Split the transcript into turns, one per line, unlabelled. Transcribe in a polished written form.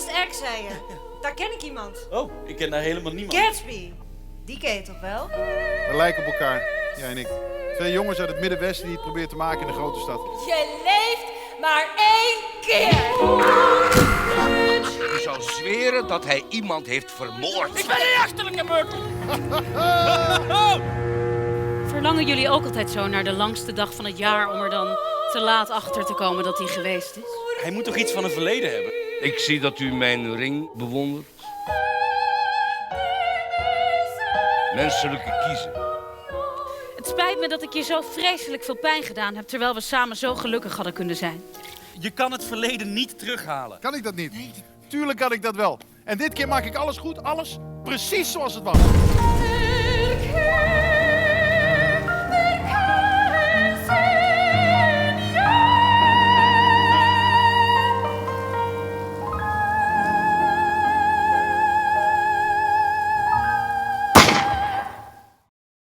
West Egg, zei je. Daar ken ik iemand.
Oh, ik ken daar helemaal niemand.
Gatsby. Die ken je toch wel?
We lijken op elkaar, jij en ik. Twee jongens uit het Middenwesten die het proberen te maken in de grote stad.
Je leeft maar 1 keer.
U zou zweren dat hij iemand heeft vermoord.
Ik ben niet achterlijke Murphy.
Verlangen jullie ook altijd zo naar de langste dag van het jaar om er dan te laat achter te komen dat hij geweest is?
Hij moet toch iets van een verleden hebben?
Ik zie dat u mijn ring bewondert. Menselijke kiezen.
Het spijt me dat ik je zo vreselijk veel pijn gedaan heb, terwijl we samen zo gelukkig hadden kunnen zijn.
Je kan het verleden niet terughalen.
Kan ik dat niet? Nee. Tuurlijk kan ik dat wel. En dit keer maak ik alles goed, alles precies zoals het was.